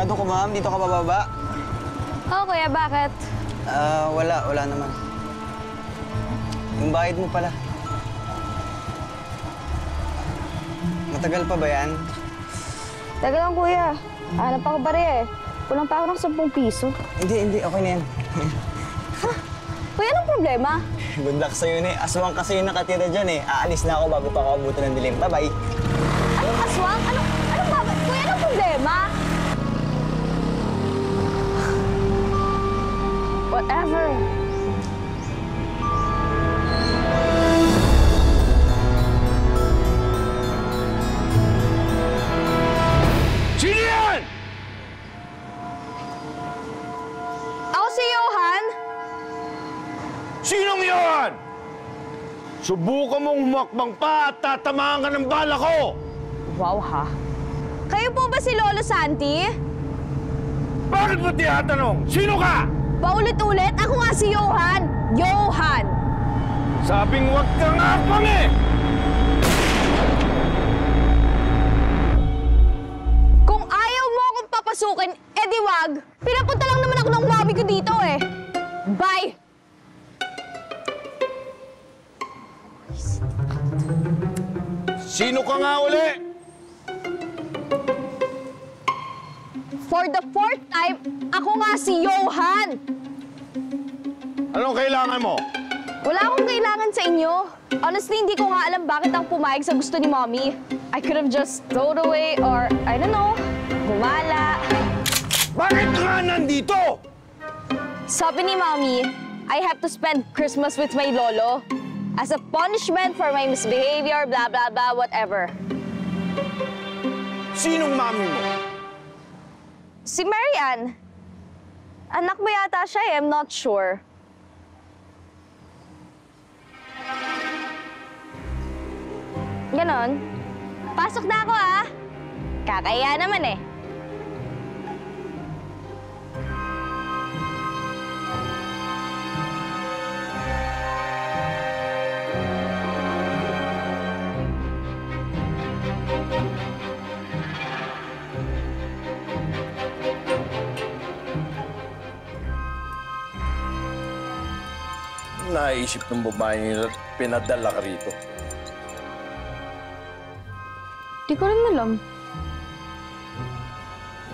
Sigurado ko, ma'am. Dito ka bababa. Oo, kuya, bakit? Wala naman. Yung bayad mo pala. Matagal pa ba yan? Tagal lang, kuya. Hanap ako bari eh. Kulang pa ako ng 10 piso. Hindi. Okay na yan. Ha? Kuya, anong problema? Good luck sa'yo na eh. Aswang kasi yung nakatira dyan eh. Aalis na ako bago pa ako abutin ng dilim. Bye-bye. Anong aswang? Anong babay? Kuya, anong problema? Whatever. Sino yan? Ako si Johan. Sinong yan? Subukan mong humakbang pa at tatamaan ka ng bala ko! Wow, ha? Kayo po ba si Lolo Santi? Bakit mo tinatanong? Sino ka? Paulit-ulit, ako nga si Johan. Johan! Sabing huwag kang hakbang eh! Kung ayaw mo akong papasukin, edi wag. Pinapunta lang naman ako ng mami ko dito eh. Bye! Sino ka nga uli? For the 4th time, ako nga si Johan! Anong kailangan mo? Wala akong kailangan sa inyo. Honestly, hindi ko nga alam bakit ako pumayag sa gusto ni Mommy. I could have just thrown away or, I don't know, gumala. Bakit ka nga nandito? Sabi ni Mommy, I have to spend Christmas with my lolo as a punishment for my misbehavior, blah, blah, blah, whatever. Sinong mami mo? Si Mary Ann. Anak mo yata siya eh, I'm not sure. Ganon. Pasok na ako ah. Kakaya naman eh. Naisip ng babae nila at pinadala ka rito. Di ko rin alam.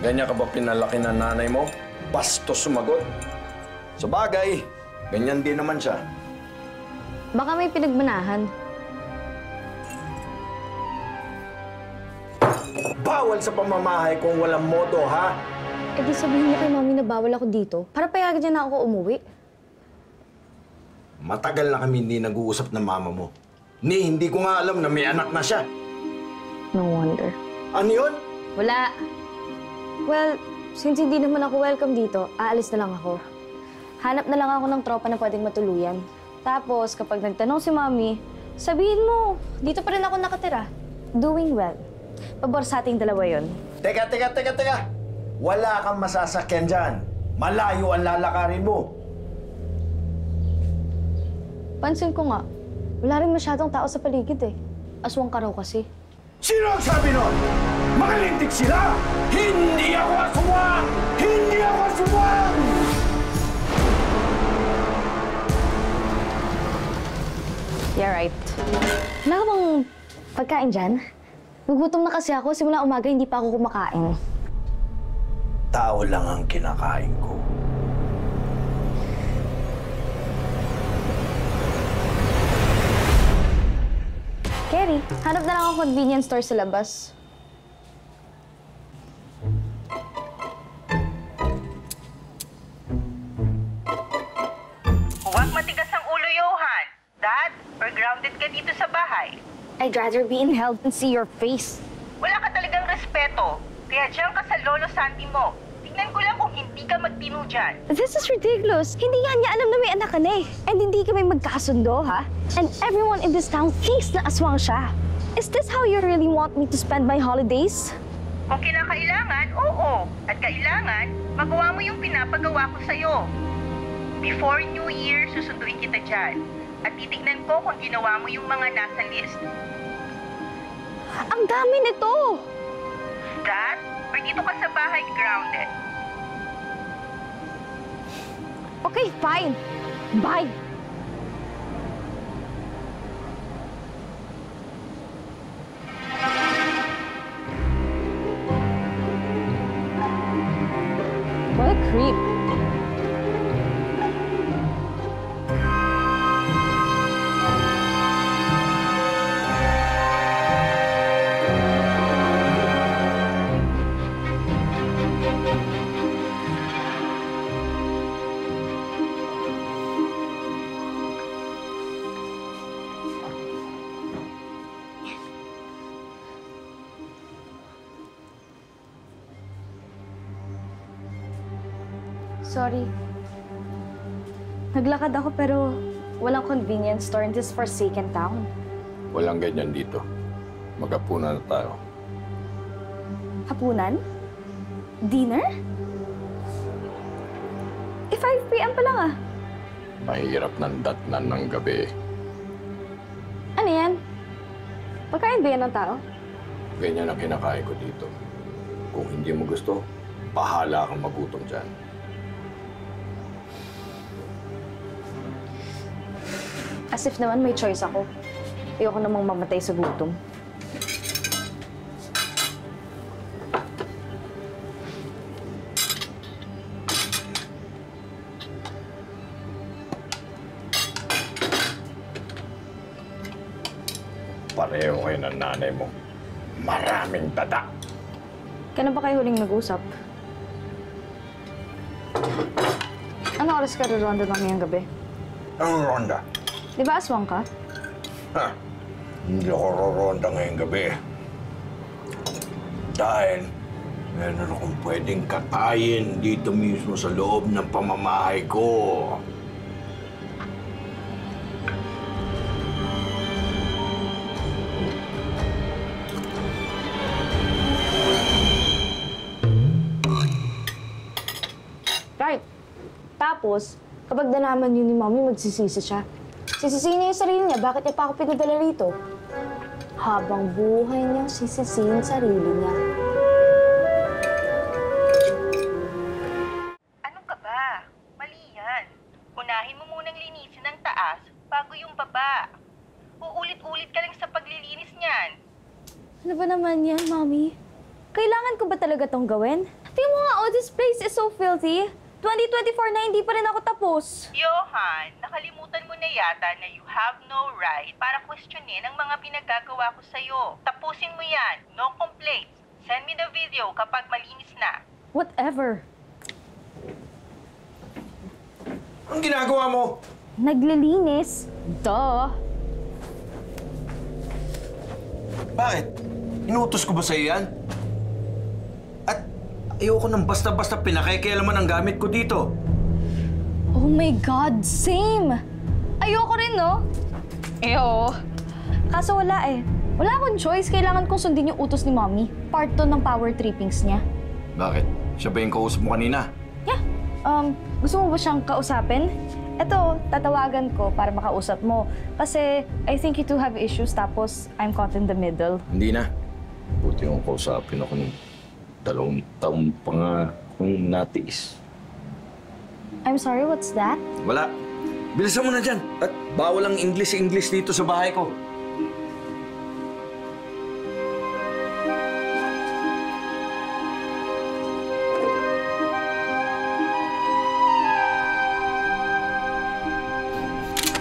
Ganyan ka ba pinalaki ng nanay mo? Bastos sumagot. Sa bagay, ganyan din naman siya. Baka may pinagmanahan. Bawal sa pamamahay kung walang moto, ha? Eh di sabihin niyo kay Mami na bawal ako dito para payagan niya na ako umuwi. Matagal na kami hindi nag-uusap ng mama mo. Hindi ko nga alam na may anak na siya. No wonder. Ano yun? Wala. Well, since hindi naman ako welcome dito, aalis na lang ako. Hanap na lang ako ng tropa na pwedeng matuluyan. Tapos, kapag nagtanong si Mami, sabihin mo, dito pa rin ako nakatira. Doing well. Pabor sa ating dalawa yon. Teka! Wala kang masasakyan dyan. Malayo ang lalakarin mo. Pansin ko nga, wala rin masyadong tao sa paligid eh. Aswang ka raw kasi. Sino ang sabi nun? Makalintik sila! Hindi ako aswang! Hindi ako aswang! Yeah, right. Wala ka bang pagkain dyan? Nagutom na kasi ako. Simula umaga, hindi pa ako kumakain. Tao lang ang kinakain ko. Kerry, hanap na lang ako convenience store sa labas. Huwag matigas ang ulo, Johan. Dad, or grounded ka dito sa bahay. I'd rather be in hell than see your face. Wala ka talagang respeto. Kaya diyan ka sa Lolo Santi mo. Tingnan ko lang kung hindi ka magtino dyan. This is ridiculous. Hindi nga niya alam na may anak ka na eh. And hindi kami magkasundo, ha? And everyone in this town thinks na aswang siya. Is this how you really want me to spend my holidays? Kung kinakailangan, oo. At kailangan, magawa mo yung pinapagawa ko sa'yo. Before New Year, susunduin kita dyan. At titignan ko kung ginawa mo yung mga nasa list. Ang dami nito! Dad, Or dito ka sa bahay grounded? Okay, fine. Bye. What a creep. Sorry. Naglakad ako pero walang convenience store in this forsaken town. Walang ganyan dito. Maghapunan na tayo. Hapunan? Dinner? 5 p.m. pa lang ah. Mahirap ng datnan ng gabi. Ano yan? Pagkain ba yan ng tao? Ganyan ang kinakain ko dito. Kung hindi mo gusto, bahala kang magutom dyan. As if naman may choice ako. Ayoko namang mamatay sa gutom. Pareho kayo ng nanay mo. Maraming dada. Kailan ba kayo huling nag-usap? Ano oras ka ronda na ngayong gabi? Anong ronda? Di ba aswang ka? Ha? Hindi ako roronda ngayong gabi. Dahil meron akong pwedeng katayin dito mismo sa loob ng pamamahay ko. Right. Tapos, kapag nalaman yun ni Mommy, magsisisi siya. Sisisihin niya yung sarili niya. Bakit niya pa ako pinadala rito? Habang buhay niyang sisisihin sarili niya. Ano ka ba? Mali yan. Unahin mo munang linisin ang taas bago yung baba. Uulit-ulit ka lang sa paglilinis niyan. Ano ba naman yan, Mommy? Kailangan ko ba talaga tong gawin? Tingnan mo nga, oh, this place is so filthy. 2024 na hindi pa rin ako tapos. Johan, nakalimutan mo na yata na you have no right para questionin ang mga pinagagawa ko sa'yo. Tapusin mo yan. No complaints. Send me the video kapag malinis na. Whatever. Ang ginagawa mo? Naglilinis. Duh. Bakit? Inutos ko ba sa'yo yan? At ayoko nang basta-basta pinakikialaman ang gamit ko dito. Oh my God, same! Ayoko rin, no? Oo. Kaso wala eh. Wala akong choice. Kailangan kong sundin yung utos ni Mommy. Part to ng power trippings niya. Bakit? Siya ba yung kausap mo kanina? Yeah. Gusto mo ba siyang kausapin? Eto, tatawagan ko para makausap mo. Kasi I think you two have issues tapos I'm caught in the middle. Hindi na. Buti yung kausapin ako ng 2 taon pa nga kung natiis. I'm sorry, what's that? Wala. Bilisan mo na dyan. At bawal ang English dito sa bahay ko.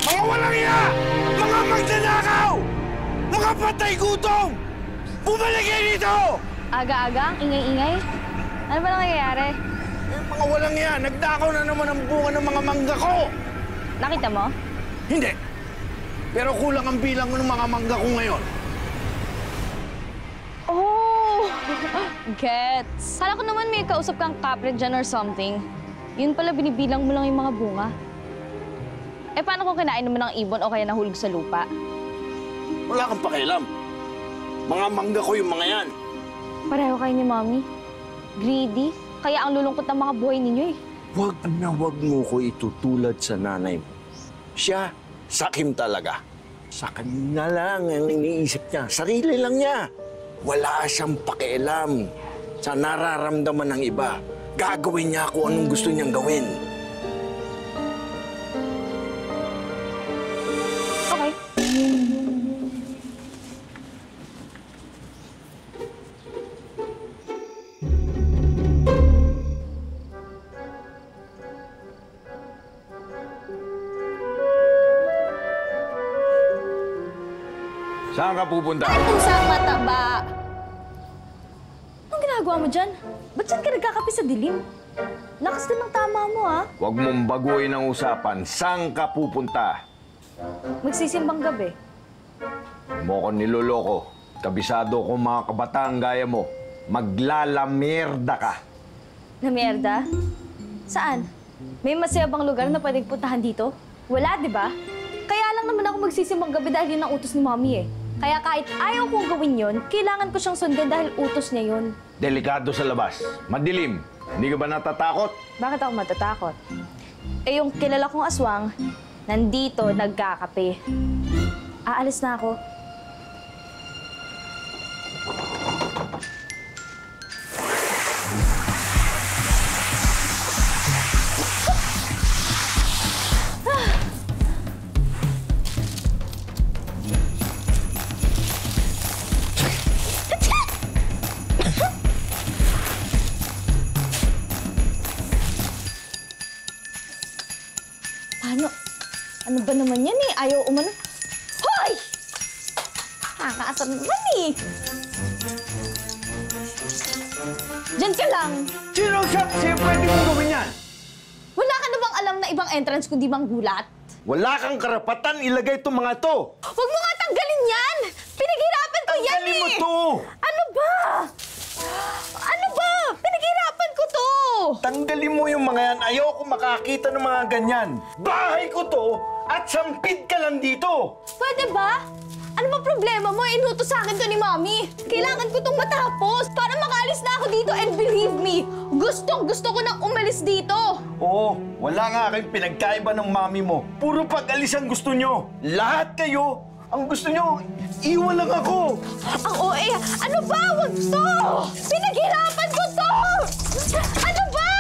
Mga walang iya! Mga magnanakaw! Mga patay gutom! Bumalik kayo dito! Aga-aga, ang ingay-ingay. Ano ba nangyayari? Mga walang iya! Nagdakaw na naman ang bunga ng mga mangga ko! Nakita mo? Hindi. Pero kulang ang bilang ng mga mangga ko ngayon. Oh! Gets. Kala ko naman may kausap kang kapre dyan or something. Yun pala, binibilang mo lang yung mga bunga. Eh, paano kung kinain naman ng ibon o kaya nahulog sa lupa? Wala kang pakialam. Mga mangga ko yung mga yan. Pareho kayo ni Mommy. Greedy. Kaya ang lulungkot ng mga buhay ninyo eh. Huwag na huwag mo ko itutulad sa nanay mo. Siya, sakim talaga. Sa kanya lang ang iniisip niya. Sarili lang niya. Wala siyang pakialam sa nararamdaman ng iba. Gagawin niya kung anong gusto niyang gawin. Okay. Saan ka pupunta? Pusang mataba! Anong ginagawa mo dyan? Ba't dyan ka nagkakape sa dilim? Lakas din ng tama mo, ha? Huwag mong baguhin ang usapan. Saan ka pupunta? Magsisimbang gabi. Huwag mo ko niloloko. Kabisado ko mga kabataan gaya mo. Maglalamerda ka. Na mierda? Saan? May masaya bang lugar na pwedeng puntahan dito? Wala, di ba? Kaya lang naman ako magsisimbang gabi dahil yun ang utos ni Mommy eh. Kaya kahit ayaw kong gawin yun, kailangan ko siyang sundan dahil utos niya yun. Delikado sa labas. Madilim. Hindi ka ba natatakot? Bakit ako matatakot? Eh yung kilala kong aswang, nandito nagkakape. Aalis na ako. Ano ba naman yan eh? Ayaw umano. Hoy! Nakakaasar naman eh. Diyan ka lang. Sino siya pwede mong gawin yan? Wala ka na bang alam na ibang entrance kundi bang gulat? Wala kang karapatan ilagay itong mga to. Huwag mo nga tanggalin yan! Pinaghirapan ko yan Tanggalin mo to! Ano ba? Ano ba? Pinaghirapan ko to! Tanggalin mo yung mga yan. Ayoko makakita ng mga ganyan. Bahay ko to at sampid ka lang dito. Pwede ba? Ano ba problema mo? Inutos sa akin to ni Mommy. Kailangan ko tong matapos para makaalis na ako dito and believe me, gustong-gusto ko nang umalis dito. Oo, wala nga kayong pinagkaiba ng mami mo. Puro pag-alis ang gusto nyo. Lahat kayo, ang gusto nyo, iwan lang ako. Ang OA, ano ba? Wag to! Pinaghirapan ko to! Ano ba?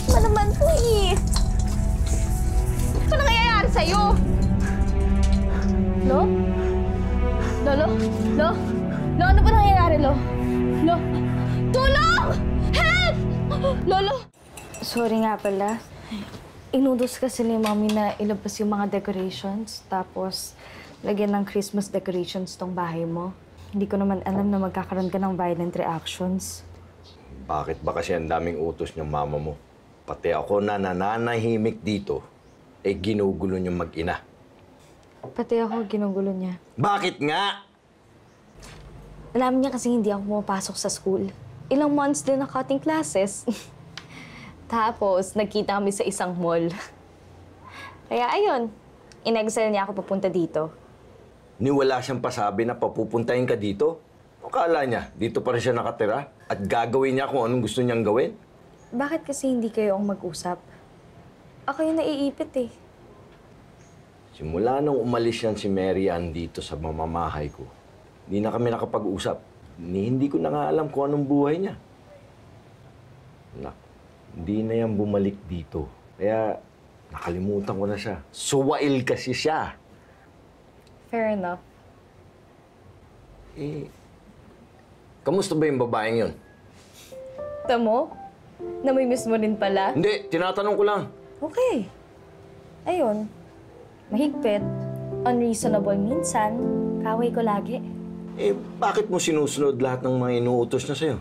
Ano naman po eh? Ano nangyayari sa'yo? Lo? Lo? Lo? Lo, ano ba nangyayari, Lo? Lo? Tulong! Help! Lolo! Sorry nga pala. Inudos kasi ni Mommy na ilabas yung mga decorations, tapos lagyan ng Christmas decorations tong bahay mo. Hindi ko naman alam na magkakaroon ka ng violent reactions. Bakit ba kasi ang daming utos ng mama mo? Pati ako na nananahimik dito, eh ginugulo niyong mag-ina. Pati ako, ginugulo niya. Bakit nga? Alam niya kasi hindi ako pumapasok sa school. Ilang months din na cutting classes. Tapos, nagkita kami sa isang mall. Kaya ayun, in-exile niya ako papunta dito. Niwala siyang pasabi na papupuntahin ka dito? Akala niya, dito pa rin siya nakatira at gagawin niya kung anong gusto niyang gawin? Bakit kasi hindi kayo ang mag-usap? Ako yung naiipit eh. Simula nung umalis yan si Mary Ann dito sa mamamahay ko, hindi na kami nakapag-usap. Hindi ko na nga alam kung anong buhay niya. Nak, hindi na yan bumalik dito. Kaya nakalimutan ko na siya. Suwail kasi siya. Fair enough. Eh, kamusta ba yung babaeng yun? Tamo? Namimiss mo rin pala? Hindi, tinatanong ko lang. Okay. Ayun. Mahigpit. Unreasonable minsan. Kaway ko lagi. Eh, bakit mo sinusunod lahat ng mga inuutos na sa'yo?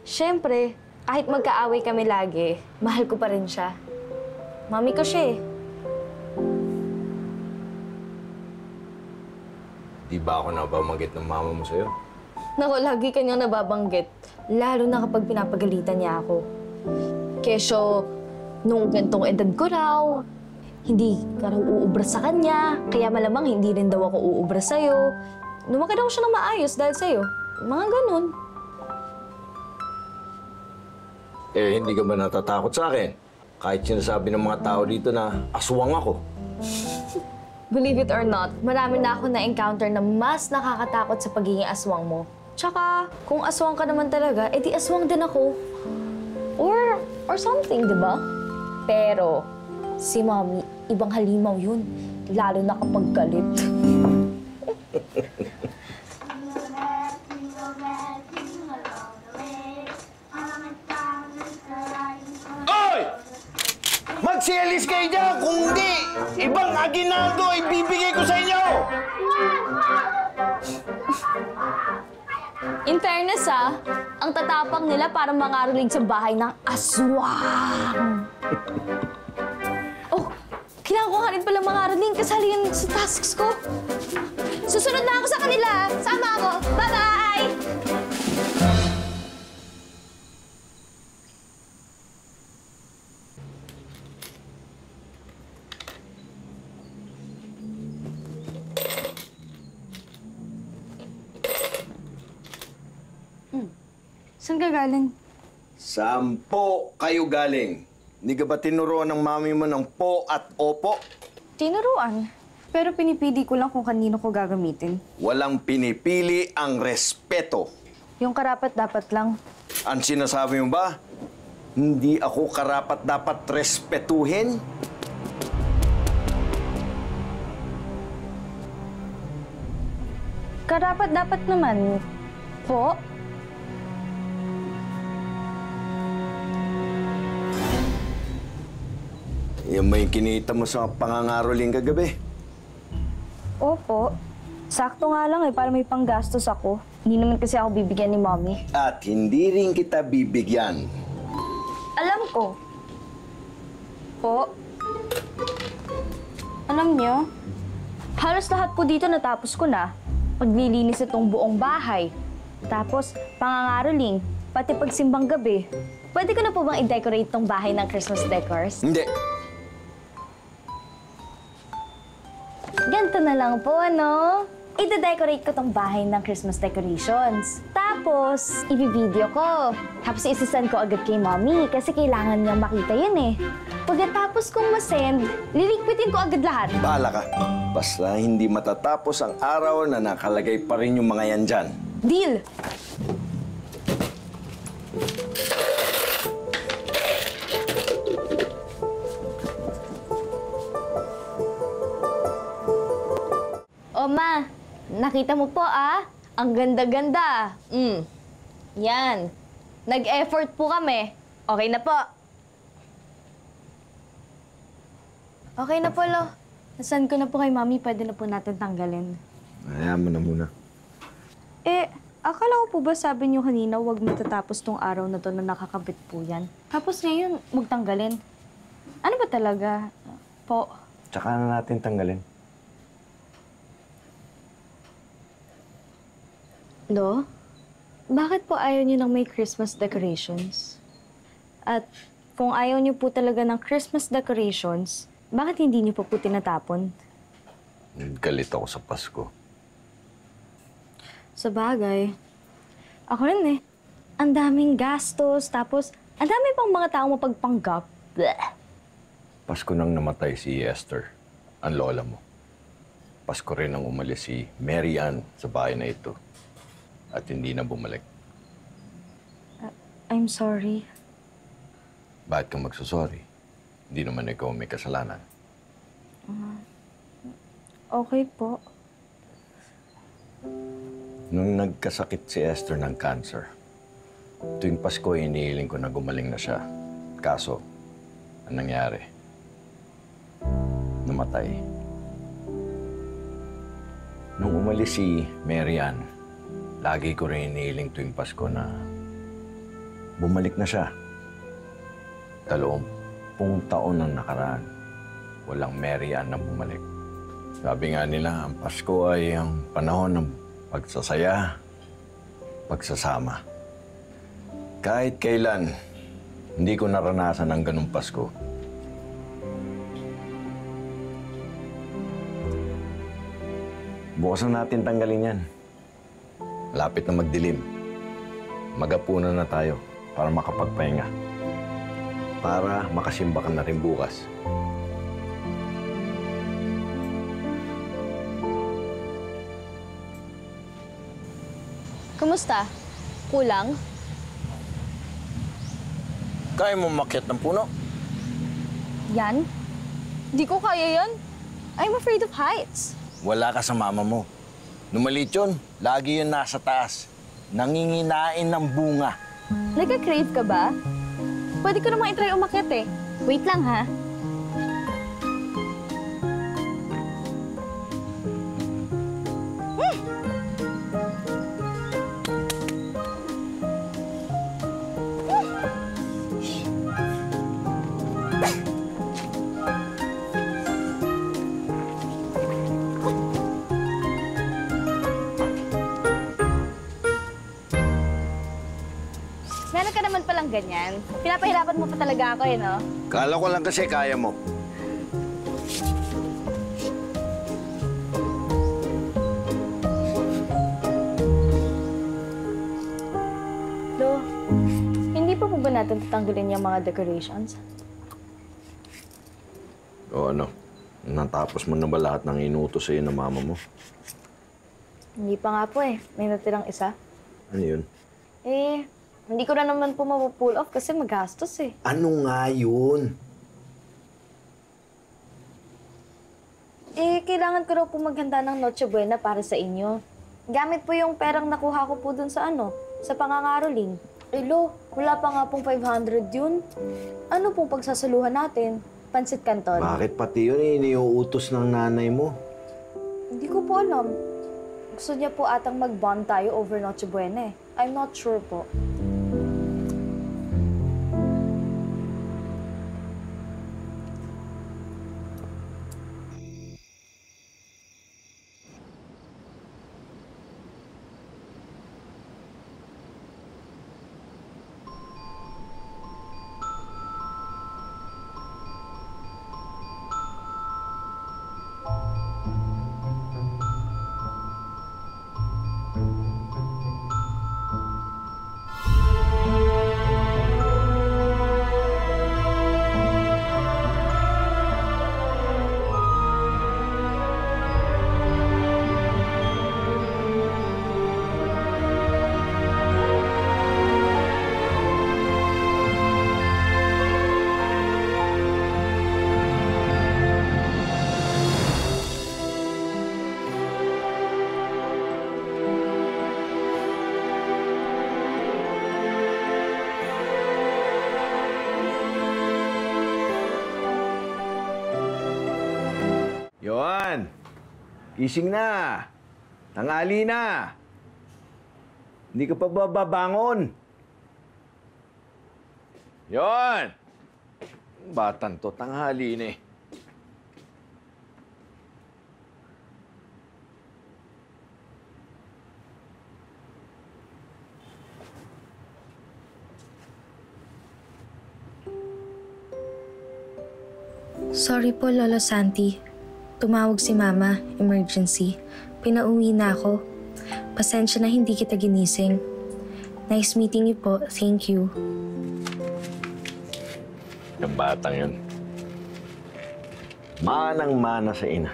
Siyempre, kahit magkaaway kami lagi, mahal ko pa rin siya. Mami ko siya eh. Di ba ako nababanggit ng mama mo sa'yo? Naku, lagi kanyang nababanggit. Lalo na kapag pinapagalitan niya ako. Kesyo, nung gantong edad ko raw, hindi ka raw uubra sa kanya, kaya malamang hindi rin daw ako uubra sa'yo. Lumaki daw siya ng maayos dahil sa'yo. Mga ganun. Eh, hindi ka ba natatakot sa akin? Kahit sinasabi ng mga tao dito na aswang ako. Believe it or not, marami na ako na-encounter na mas nakakatakot sa pagiging aswang mo. Tsaka, kung aswang ka naman talaga, edi aswang din ako. Or something, di ba? Pero, si Mommy, ibang halimaw yun. Lalo na kapag galit. Oy! Magsialis kayo dyan! Kung hindi, ibang aginaldo ibibigay ko sa inyo! In fairness, ang tatapang nila para mangarulig sa bahay ng aswang. Oh, kailangan ko nga rin pala mangaruling kasali yun sa tasks ko. Susunod na ako sa kanila. Sama ako. Bye-bye! Saan ka galing? Sampo kayo galing. Hindi ka ba tinuruan ng mami mo ng po at opo? Tinuruan. Pero pinipili ko lang kung kanino ko gagamitin. Walang pinipili ang respeto. Yung karapat-dapat lang. Ang sinasabi mo ba? Hindi ako karapat-dapat respetuhin? Karapat-dapat naman. Po? Yan ba yung kinita mo sa pangangaroling kagabi? Opo. Sakto nga lang para may panggastos ako. Hindi naman kasi ako bibigyan ni Mommy. At hindi rin kita bibigyan. Alam ko. Po? Alam niyo, halos lahat po dito natapos ko na. Paglilinis itong buong bahay. Tapos, pangangaroling, pati pagsimbang gabi. Pwede ko na po bang i-decorate tong bahay ng Christmas decors? Hindi. Ganito na lang po, ano? I-decorate ko tong bahay ng Christmas decorations. Tapos, i-video ko. Tapos, isi-send ko agad kay Mommy kasi kailangan niya makita yun eh. Pagkatapos kong masend, lilikpitin ko agad lahat. Bahala ka. Basta hindi matatapos ang araw na nakalagay pa rin yung mga yan dyan. Deal! O ma, nakita mo po ang ganda-ganda. Yan. Nag-effort po kami. Okay na po. Okay na po, Lo. Nasaan ko na po kay Mami, pwede na po natin tanggalin. Hayaan mo na muna. Akala ko po ba sabi niyo kanina huwag matatapos tong araw na to na nakakabit po yan? Tapos ngayon, magtanggalin. Ano ba talaga? Po. Tsaka na natin tanggalin. Lo, bakit po ayaw niyo ng may Christmas decorations? At kung ayaw niyo po talaga ng Christmas decorations, bakit hindi niyo po tinatapon? Galit ako sa Pasko. Sa bagay, ako rin eh. Ang daming gastos, tapos ang dami pang mga tao mapagpanggap. Blech. Pasko nang namatay si Esther, ang lola mo. Pasko rin nang umalis si Mary Ann sa bahay na ito. At hindi na bumalik. I'm sorry. Bakit kang magsusorry? Hindi naman ikaw may kasalanan. Okay po. Nung nagkasakit si Esther ng cancer, tuwing Pasko inihiling ko na gumaling na siya. Kaso, ang nangyari? Namatay. Nung umalis si Mary Ann, lagi ko rin inihiling tuwing Pasko na bumalik na siya. 20 taon ang nakaraan. Walang Mary Ann na bumalik. Sabi nga nila, ang Pasko ay ang panahon ng pagsasaya, pagsasama. Kahit kailan, hindi ko naranasan ang ganung Pasko. Bukasan natin tanggalin yan. Lapit na magdilim. Magapunan na tayo para makapagpahinga. Para makasimba ka na rin bukas. Kumusta? Kulang? Kaya mo makyat ng puno? Yan? Di ko kaya yan. I'm afraid of heights. Wala ka sa mama mo. Numalit yun, lagi yun nasa taas. Nanginginain ng bunga. Nagka-crave ka ba? Pwede ko namang itry umakyat eh. Wait lang ha. Meron ka naman palang ganyan. Pinapahirapan mo pa talaga ako eh, no? Kala ko lang kasi kaya mo. Lo, hindi pa po ba natin tatanggalin yung mga decorations? O ano? Natapos mo na ba lahat ng inutos sa'yo ng mama mo? Hindi pa nga po eh. May natirang isa. Ano yun? Eh, hindi ko na naman po mapupull off kasi magastos eh. Ano nga yun? Eh, kailangan ko raw po maghanda ng Noche Buena para sa inyo. Gamit po yung perang nakuha ko po dun sa sa pangangaroling. Eh, Lo, wala pa nga pong 500 yun. Ano pong pagsasaluhan natin? Pansit Canton? Bakit pati yun iniuutos ng nanay mo? Hindi ko po alam. Gusto niya po atang mag-bond tayo over Noche Buena eh. I'm not sure po. Yohan! Gising na! Tanghali na! Hindi ka pa babangon! Yohan! Batang to, tanghali na eh. Sorry po, Lolo Santi. Tumawag si Mama, emergency. Pinauwi na ako. Pasensya na hindi kita ginising. Nice meeting you po. Thank you. Yung batang yun. Manang-mana sa ina.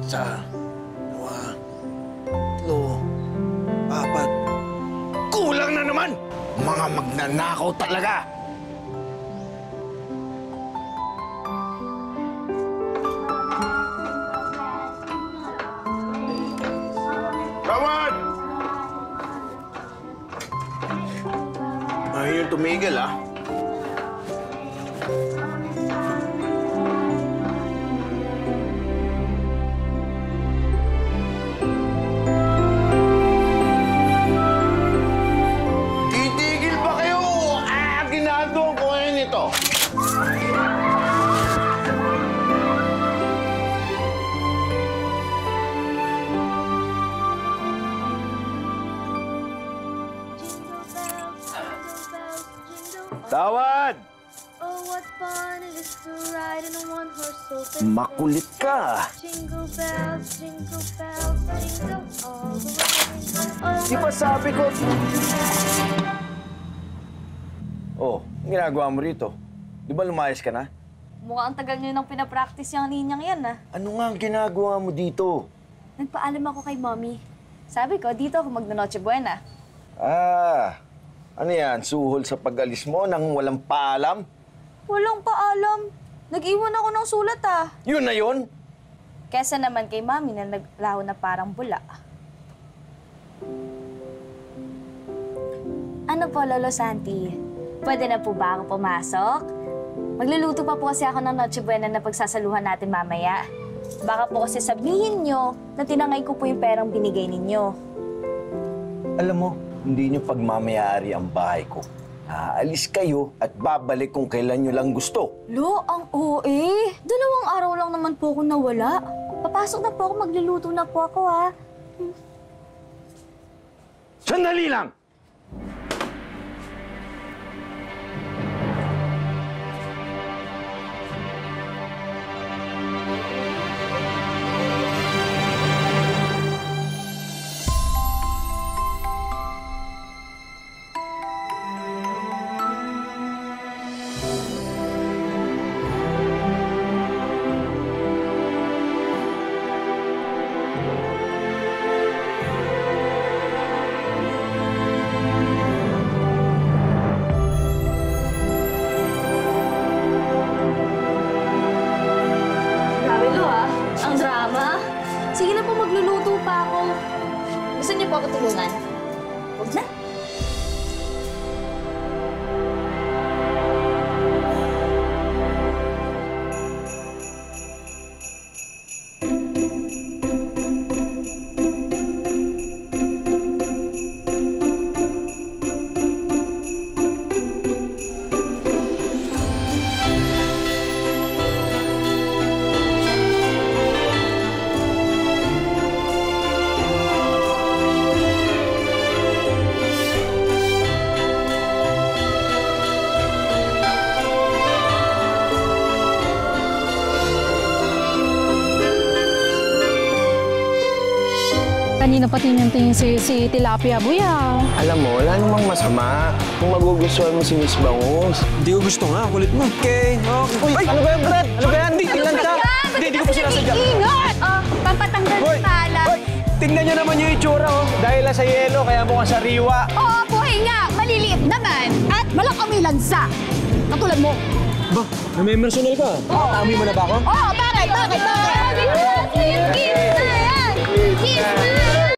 Isa, dalawa, tatlo, apat. Kulang na naman! Mga magnanakaw talaga! Tawad! Ayaw yung tumigil, ah. Tawad! Oh, what fun it is to ride in a one-horse open Makulit ka. Jingle bells, jingle all the way. Oh, Di ba sabi ko? Oh, ang ginagawa mo rito? Di ba lumayas ka na? mukhang ang tagal niyo nang pinapractice yung ninyang yan, ah. Ano nga ang ginagawa mo dito? Nagpaalam ako kay Mommy. Sabi ko, dito ako magna-Noche Buena. Ah, ano yan? Suhol sa pag-alis mo nang walang paalam? Walang paalam. Nag-iwan ako ng sulat, ah. Yun na yun? Kesa naman kay Mommy na naglaho na parang bula. Ano po, Lolo Santi? Pwede na po ba ako pumasok? Magluluto pa po kasi ako ng Noche Buena na pagsasaluhan natin mamaya. Baka po kasi sabihin nyo na tinangay ko po yung perang binigay ninyo. Alam mo, hindi nyo pagmamayari ang bahay ko. Aalis kayo at babalik kung kailan nyo lang gusto. Lo, ang OA. 2 araw lang naman po ako nawala. Papasok na po ako, magluluto na po ako, ha? Sandali lang! Grabe, Lo, ha? Ang drama. Sige na po, magluluto pa ako. Gusto niyo po ako tulungan? Huwag na. Kanina pa tingin si Tilapia, Buya. Alam mo, wala namang masama kung magugustuhan mo si Miss Bangus. Hindi ko gusto nga, kulit mo. Okay, okay. Uy, ano ba yan, Brad? Ano ba yan? Hindi, ilan ka? Hindi ko pa sinasadya. Ingat! Oh, pampatanggal Hoy! ng pala. Hoy! Tignan niyo naman yung itsura, oh. Dahil lang sa yelo, kaya mukhang sariwa. Oo, buhay nga. Maliliit naman. At malakang lansa. Katulad mo. Ba, namimersonal ka? Oo. Amoy mo na ba ako? Oo, bakit? Bakit? Bakit? Kiss na yan! Kiss na yan!